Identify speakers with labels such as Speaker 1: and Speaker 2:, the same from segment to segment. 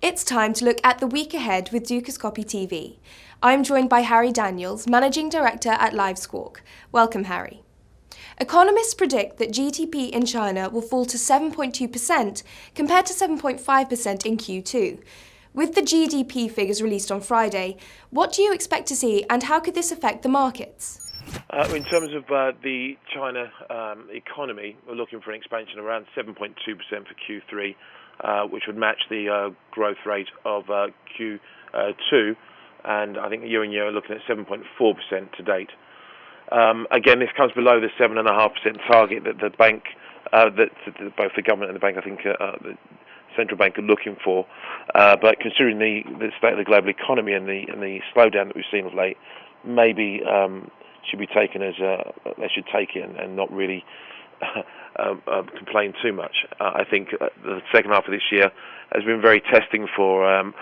Speaker 1: It's time to look at the week ahead with Dukascopy TV. I'm joined by Harry Daniels, Managing Director at Squawk. Welcome, Harry. Economists predict that GDP in China will fall to 7.2% compared to 7.5% in Q2. With the GDP figures released on Friday, what do you expect to see and how could this affect the markets?
Speaker 2: In terms of the China economy, we're looking for an expansion of around 7.2% for Q3, which would match the growth rate of Q2, and I think year on year we're looking at 7.4% to date. Again, this comes below the 7.5% target that the bank, that both the government and the bank, I think, the central bank are looking for. But considering the state of the global economy and the slowdown that we've seen of late, maybe should be taken as they should take it and not really complain too much. I think the second half of this year has been very testing for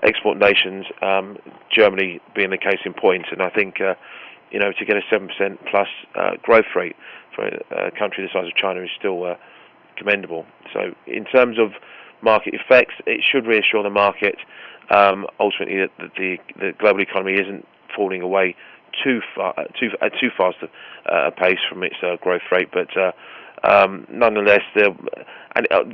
Speaker 2: export nations, Germany being the case in point, and I think to get a 7% plus growth rate for a country the size of China is still commendable. So in terms of market effects, it should reassure the market ultimately that the global economy isn't falling away too fast a pace from its growth rate, but nonetheless, there are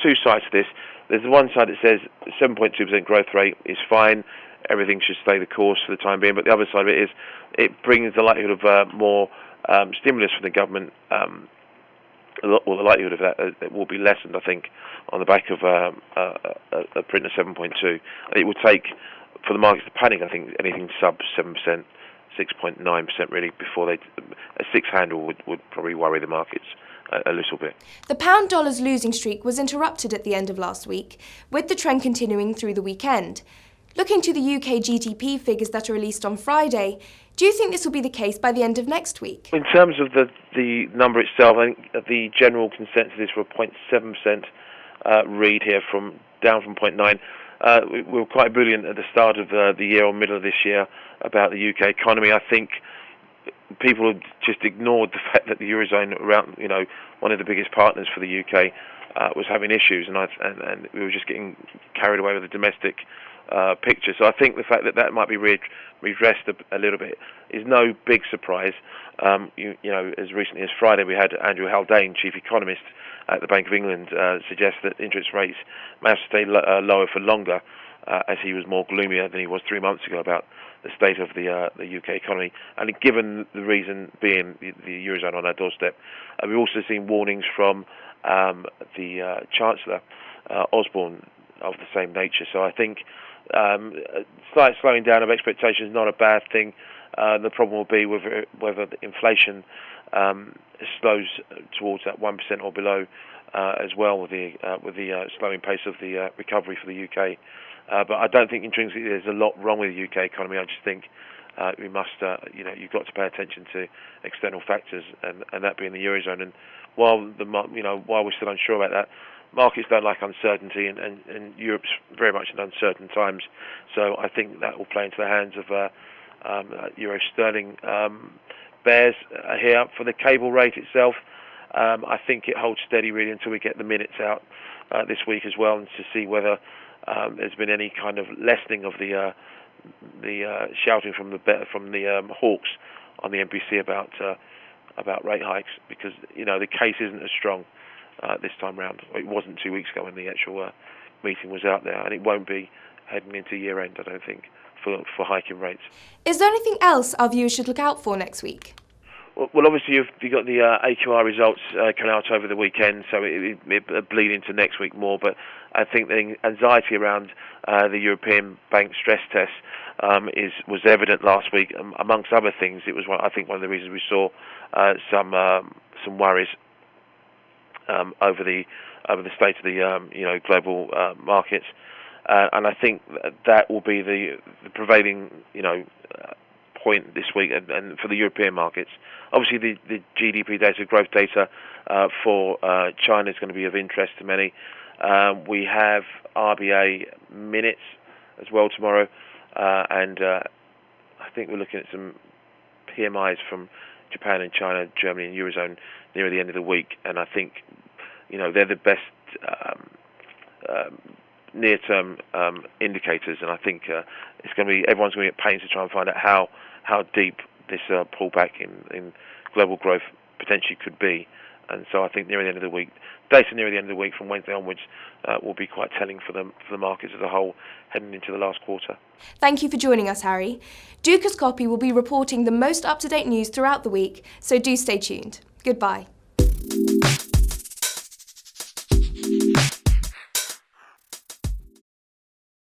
Speaker 2: two sides to this. There's the one side that says 7.2% growth rate is fine, everything should stay the course for the time being, but the other side of it is it brings the likelihood of more stimulus from the government, or the likelihood of that will be lessened, I think, on the back of a print of 7.2. It would take, for the markets to panic, I think anything sub 7%, 6.9% really, before a six handle would probably worry the markets a little bit.
Speaker 1: The pound-dollar's losing streak was interrupted at the end of last week, with the trend continuing through the weekend. Looking to the UK GDP figures that are released on Friday, do you think this will be the case by the end of next week?
Speaker 2: In terms of the number itself, I think the general consensus is for a 0.7% read here, down from 0.9%. We were quite brilliant at the start of the year or middle of this year about the UK economy. I think people have just ignored the fact that the Eurozone, around one of the biggest partners for the UK, was having issues, and we were just getting carried away with the domestic picture. So I think the fact that might be redressed a little bit is no big surprise. As recently as Friday, we had Andrew Haldane, chief economist at the Bank of England, suggest that interest rates may have to stay lower for longer, as he was more gloomier than he was 3 months ago about the state of the UK economy. And given the reason being the Eurozone on our doorstep, we've also seen warnings from the Chancellor, Osborne, of the same nature. So I think slight slowing down of expectations is not a bad thing. The problem will be whether the inflation slows towards that 1% or below as well, with the slowing pace of the recovery for the UK. But I don't think intrinsically there's a lot wrong with the UK economy. I just think we must, you've got to pay attention to external factors, and that being the Eurozone. And while we're still unsure about that, markets don't like uncertainty, and Europe's very much in uncertain times. So I think that will play into the hands of Euro sterling bears here. For the cable rate itself, I think it holds steady really until we get the minutes out this week as well, and to see whether there's been any kind of lessening of the shouting from the hawks on the NBC about rate hikes, because the case isn't as strong this time round. It wasn't 2 weeks ago when the actual meeting was out there, and it won't be heading into year end, I don't think, for hiking rates.
Speaker 1: Is there anything else our viewers should look out for next week?
Speaker 2: Well, obviously you've got the AQR results coming out over the weekend, so it bleed into next week more. But I think the anxiety around the European bank stress test was evident last week. Amongst other things, it was one of the reasons we saw some worries over the state of the global markets, and I think that will be the prevailing point this week, and for the European markets. Obviously, the GDP data, growth data for China is going to be of interest to many. We have RBA minutes as well tomorrow, and I think we're looking at some PMIs from Japan and China, Germany and Eurozone near the end of the week, and I think they're the best near-term indicators, and I think it's going to be everyone's going to get pains to try and find out how deep this pullback in global growth potentially could be. And so I think near the end of the week, data near the end of the week from Wednesday onwards will be quite telling for the markets as a whole heading into the last quarter.
Speaker 1: Thank you for joining us, Harry. Dukas Copy will be reporting the most up-to-date news throughout the week, so do stay tuned. Goodbye.